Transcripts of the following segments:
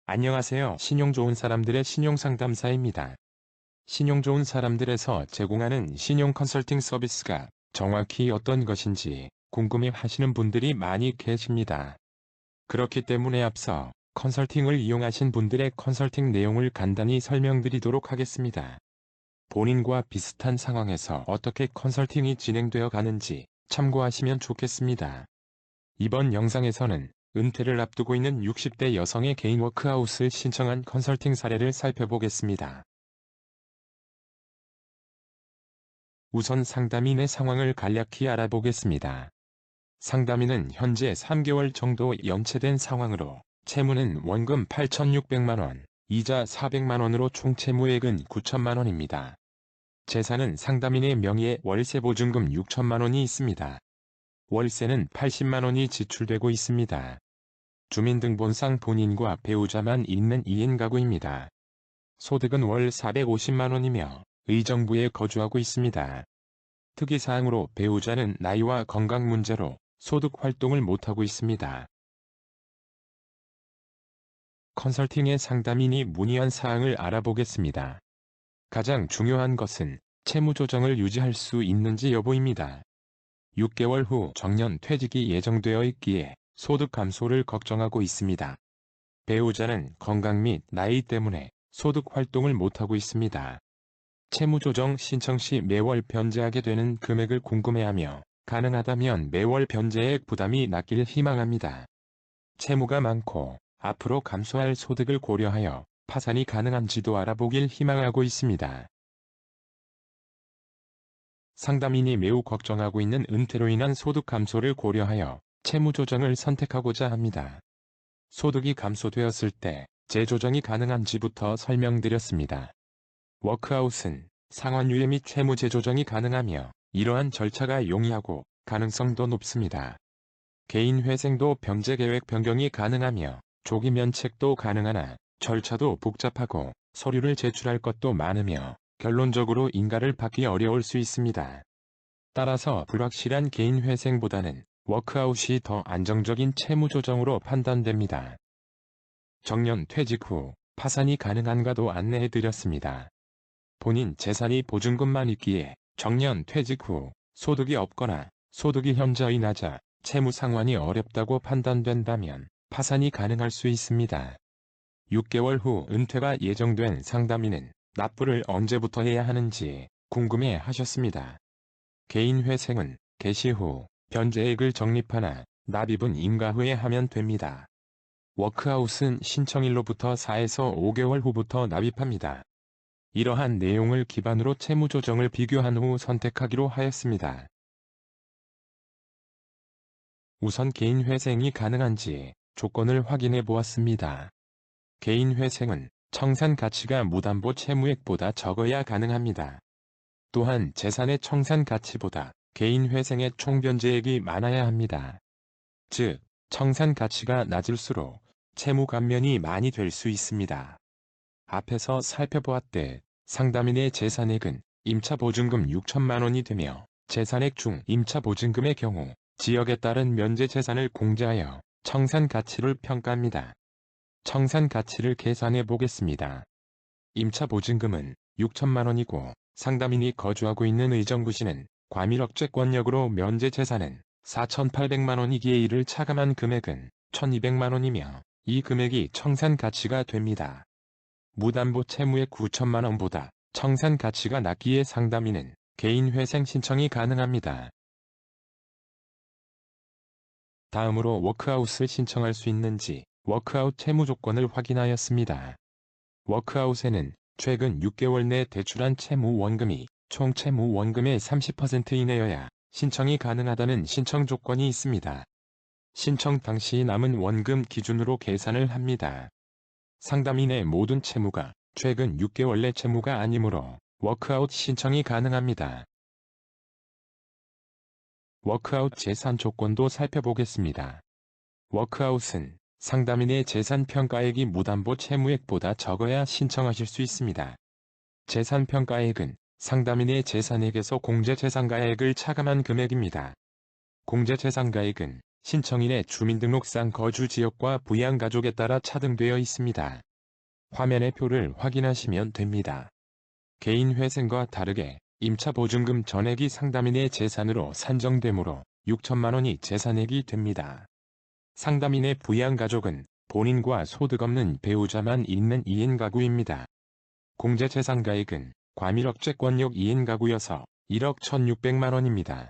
안녕하세요. 신용 좋은 사람들의 신용상담사입니다. 신용 좋은 사람들에서 제공하는 신용 컨설팅 서비스가 정확히 어떤 것인지 궁금해 하시는 분들이 많이 계십니다. 그렇기 때문에 앞서 컨설팅을 이용하신 분들의 컨설팅 내용을 간단히 설명드리도록 하겠습니다. 본인과 비슷한 상황에서 어떻게 컨설팅이 진행되어 가는지 참고하시면 좋겠습니다. 이번 영상에서는 은퇴를 앞두고 있는 60대 여성의 개인 워크아웃을 신청한 컨설팅 사례를 살펴보겠습니다. 우선 상담인의 상황을 간략히 알아보겠습니다. 상담인은 현재 3개월 정도 연체된 상황으로 채무는 원금 8,600만원, 이자 400만원으로 총 채무액은 9천만원입니다. 재산은 상담인의 명의에 월세 보증금 6천만원이 있습니다. 월세는 80만원이 지출되고 있습니다. 주민등본상 본인과 배우자만 있는 2인 가구입니다. 소득은 월 450만원이며 의정부에 거주하고 있습니다. 특이사항으로 배우자는 나이와 건강 문제로 소득 활동을 못하고 있습니다. 컨설팅의 상담인이 문의한 사항을 알아보겠습니다. 가장 중요한 것은 채무 조정을 유지할 수 있는지 여부입니다. 6개월 후 정년 퇴직이 예정되어 있기에 소득 감소를 걱정하고 있습니다. 배우자는 건강 및 나이 때문에 소득 활동을 못하고 있습니다. 채무조정 신청 시 매월 변제하게 되는 금액을 궁금해하며 가능하다면 매월 변제액 부담이 낮길 희망합니다. 채무가 많고 앞으로 감소할 소득을 고려하여 파산이 가능한지도 알아보길 희망하고 있습니다. 상담인이 매우 걱정하고 있는 은퇴로 인한 소득 감소를 고려하여 채무 조정을 선택하고자 합니다. 소득이 감소되었을 때 재조정이 가능한지부터 설명드렸습니다. 워크아웃은 상환유예 및 채무 재조정이 가능하며 이러한 절차가 용이하고 가능성도 높습니다. 개인회생도 변제계획 변경이 가능하며 조기 면책도 가능하나 절차도 복잡하고 서류를 제출할 것도 많으며 결론적으로 인가를 받기 어려울 수 있습니다. 따라서 불확실한 개인회생보다는 워크아웃이 더 안정적인 채무 조정으로 판단됩니다. 정년 퇴직 후 파산이 가능한가도 안내해드렸습니다. 본인 재산이 보증금만 있기에 정년 퇴직 후 소득이 없거나 소득이 현저히 낮아 채무 상환이 어렵다고 판단된다면 파산이 가능할 수 있습니다. 6개월 후 은퇴가 예정된 상담인은 납부를 언제부터 해야 하는지 궁금해 하셨습니다. 개인회생은 개시 후 변제액을 적립하나 납입은 인가 후에 하면 됩니다. 워크아웃은 신청일로부터 4에서 5개월 후부터 납입합니다. 이러한 내용을 기반으로 채무 조정을 비교한 후 선택하기로 하였습니다. 우선 개인회생이 가능한지 조건을 확인해 보았습니다. 개인회생은 청산 가치가 무담보 채무액보다 적어야 가능합니다. 또한 재산의 청산 가치보다 개인회생의 총변제액이 많아야 합니다. 즉, 청산 가치가 낮을수록 채무 감면이 많이 될 수 있습니다. 앞에서 살펴보았듯 상담인의 재산액은 임차보증금 6천만원이 되며 재산액 중 임차보증금의 경우 지역에 따른 면제재산을 공제하여 청산가치를 평가합니다. 청산가치를 계산해 보겠습니다. 임차보증금은 6천만원이고 상담인이 거주하고 있는 의정부시는 과밀억제권역으로 면제재산은 4,800만원이기에 이를 차감한 금액은 1,200만원이며 이 금액이 청산가치가 됩니다. 무담보 채무액 9천만원보다 청산가치가 낮기에 상담인은 개인회생 신청이 가능합니다. 다음으로 워크아웃을 신청할 수 있는지 워크아웃 채무 조건을 확인하였습니다. 워크아웃에는 최근 6개월 내 대출한 채무 원금이 총 채무 원금의 30% 이내여야 신청이 가능하다는 신청 조건이 있습니다. 신청 당시 남은 원금 기준으로 계산을 합니다. 상담인의 모든 채무가 최근 6개월 내 채무가 아니므로 워크아웃 신청이 가능합니다. 워크아웃 재산 조건도 살펴보겠습니다. 워크아웃은 상담인의 재산 평가액이 무담보 채무액보다 적어야 신청하실 수 있습니다. 재산 평가액은 상담인의 재산액에서 공제재산가액을 차감한 금액입니다. 공제재산가액은 신청인의 주민등록상 거주 지역과 부양가족에 따라 차등되어 있습니다. 화면의 표를 확인하시면 됩니다. 개인회생과 다르게 임차보증금 전액이 상담인의 재산으로 산정되므로 6천만 원이 재산액이 됩니다. 상담인의 부양가족은 본인과 소득 없는 배우자만 있는 2인 가구입니다. 공제재산가액은 과밀억제권역 2인 가구여서 1억 1,600만 원입니다.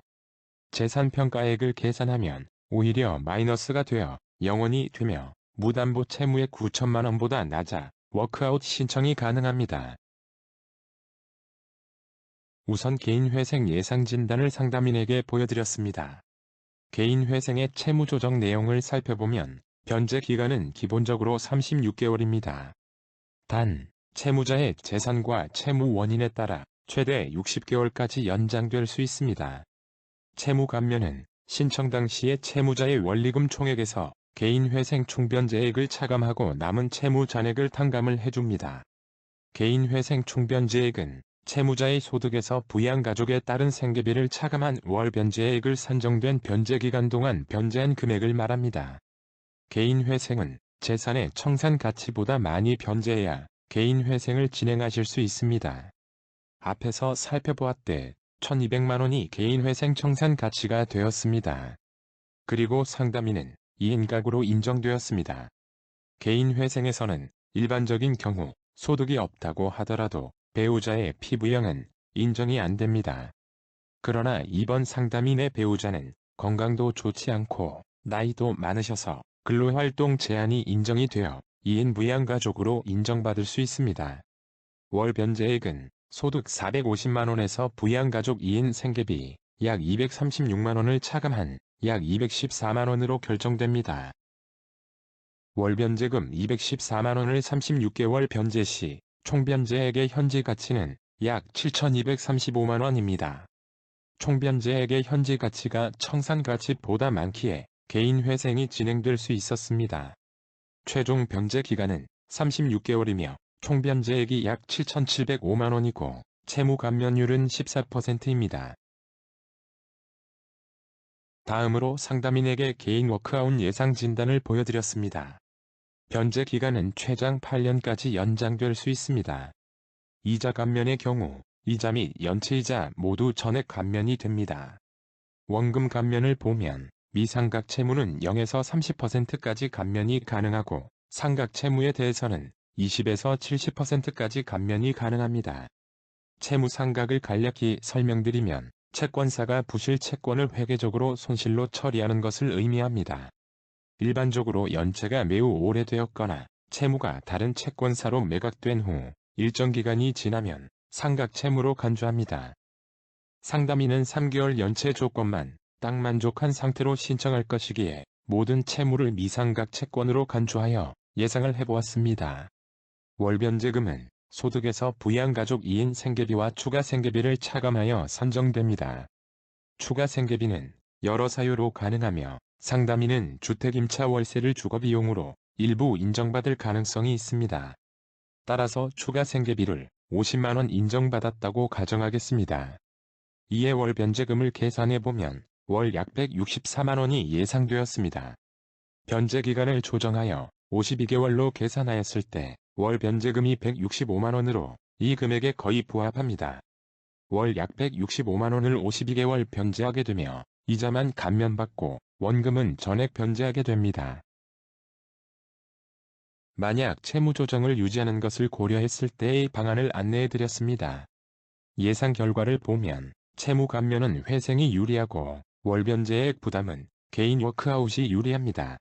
재산평가액을 계산하면 오히려 마이너스가 되어 0원이 되며 무담보 채무액 9천만 원보다 낮아 워크아웃 신청이 가능합니다. 우선 개인회생 예상진단을 상담인에게 보여드렸습니다. 개인회생의 채무조정 내용을 살펴보면 변제 기간은 기본적으로 36개월입니다. 단, 채무자의 재산과 채무 원인에 따라 최대 60개월까지 연장될 수 있습니다. 채무 감면은 신청 당시의 채무자의 원리금 총액에서 개인회생 총변제액을 차감하고 남은 채무 잔액을 탕감을 해줍니다. 개인회생 총변제액은 채무자의 소득에서 부양가족에 따른 생계비를 차감한 월 변제액을 산정된 변제기간 동안 변제한 금액을 말합니다. 개인회생은 재산의 청산가치보다 많이 변제해야 개인회생을 진행하실 수 있습니다. 앞에서 살펴보았듯 1,200만 원이 개인회생 청산가치가 되었습니다. 그리고 상담인은 2인 가구로 인정되었습니다. 개인회생에서는 일반적인 경우 소득이 없다고 하더라도 배우자의 피부양은 인정이 안 됩니다. 그러나 이번 상담인의 배우자는 건강도 좋지 않고 나이도 많으셔서 근로활동 제한이 인정이 되어 2인 부양가족으로 인정받을 수 있습니다. 월 변제액은 소득 450만 원에서 부양가족 2인 생계비 약 236만 원을 차감한 약 214만 원으로 결정됩니다. 월 변제금 214만 원을 36개월 변제 시 총변제액의 현재 가치는 약 7,235만 원입니다. 총변제액의 현재 가치가 청산가치보다 많기에 개인회생이 진행될 수 있었습니다. 최종 변제 기간은 36개월이며 총변제액이 약 7,705만 원이고 채무 감면율은 14%입니다. 다음으로 상담인에게 개인 워크아웃 예상 진단을 보여드렸습니다. 변제 기간은 최장 8년까지 연장될 수 있습니다. 이자 감면의 경우 이자 및 연체이자 모두 전액 감면이 됩니다. 원금 감면을 보면 미상각 채무는 0에서 30%까지 감면이 가능하고 상각 채무에 대해서는 20에서 70%까지 감면이 가능합니다. 채무 상각을 간략히 설명드리면 채권사가 부실 채권을 회계적으로 손실로 처리하는 것을 의미합니다. 일반적으로 연체가 매우 오래되었거나 채무가 다른 채권사로 매각된 후 일정 기간이 지나면 상각 채무로 간주합니다. 상담인은 3개월 연체 조건만 딱 만족한 상태로 신청할 것이기에 모든 채무를 미상각 채권으로 간주하여 예상을 해보았습니다. 월변제금은 소득에서 부양가족 2인 생계비와 추가 생계비를 차감하여 산정됩니다. 추가 생계비는 여러 사유로 가능하며 상담인은 주택임차 월세를 주거비용으로 일부 인정받을 가능성이 있습니다. 따라서 추가 생계비를 50만 원 인정받았다고 가정하겠습니다. 이에 월 변제금을 계산해보면 월 약 164만 원이 예상되었습니다. 변제 기간을 조정하여 52개월로 계산하였을 때 월 변제금이 165만 원으로 이 금액에 거의 부합합니다. 월 약 165만 원을 52개월 변제하게 되며 이자만 감면받고 원금은 전액 변제하게 됩니다. 만약 채무조정을 유지하는 것을 고려했을 때의 방안을 안내해드렸습니다. 예상 결과를 보면 채무 감면은 회생이 유리하고 월 변제액 부담은 개인 워크아웃이 유리합니다.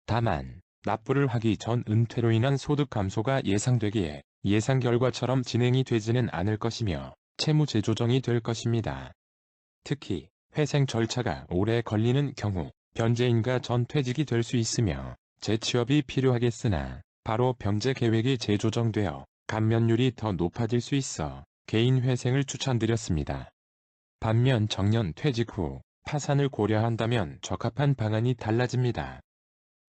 다만 납부를 하기 전 은퇴로 인한 소득 감소가 예상되기에 예상 결과처럼 진행이 되지는 않을 것이며 채무 재조정이 될 것입니다. 특히 회생 절차가 오래 걸리는 경우 변제인가 전퇴직이 될 수 있으며 재취업이 필요하겠으나 바로 변제 계획이 재조정되어 감면율이 더 높아질 수 있어 개인 회생을 추천드렸습니다. 반면 정년 퇴직 후 파산을 고려한다면 적합한 방안이 달라집니다.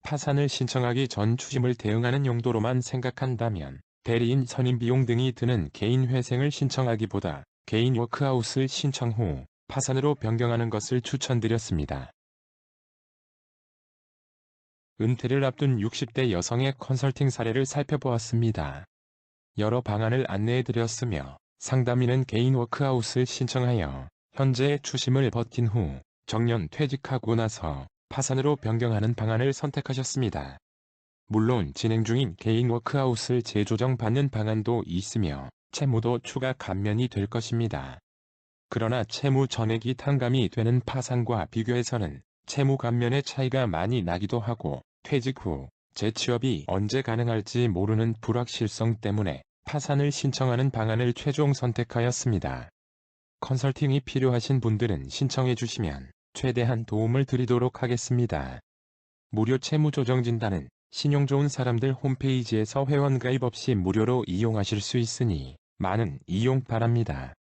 파산을 신청하기 전 추심을 대응하는 용도로만 생각한다면 대리인 선임 비용 등이 드는 개인 회생을 신청하기보다 개인 워크아웃을 신청 후 파산으로 변경하는 것을 추천드렸습니다. 은퇴를 앞둔 60대 여성의 컨설팅 사례를 살펴보았습니다. 여러 방안을 안내해드렸으며 상담인은 개인 워크아웃을 신청하여 현재의 추심을 버틴 후 정년 퇴직하고 나서 파산으로 변경하는 방안을 선택하셨습니다. 물론 진행 중인 개인 워크아웃을 재조정받는 방안도 있으며 채무도 추가 감면이 될 것입니다. 그러나 채무 전액이 탕감이 되는 파산과 비교해서는 채무 감면의 차이가 많이 나기도 하고 퇴직 후 재취업이 언제 가능할지 모르는 불확실성 때문에 파산을 신청하는 방안을 최종 선택하였습니다. 컨설팅이 필요하신 분들은 신청해 주시면 최대한 도움을 드리도록 하겠습니다. 무료 채무조정 진단은 신용 좋은 사람들 홈페이지에서 회원가입 없이 무료로 이용하실 수 있으니 많은 이용 바랍니다.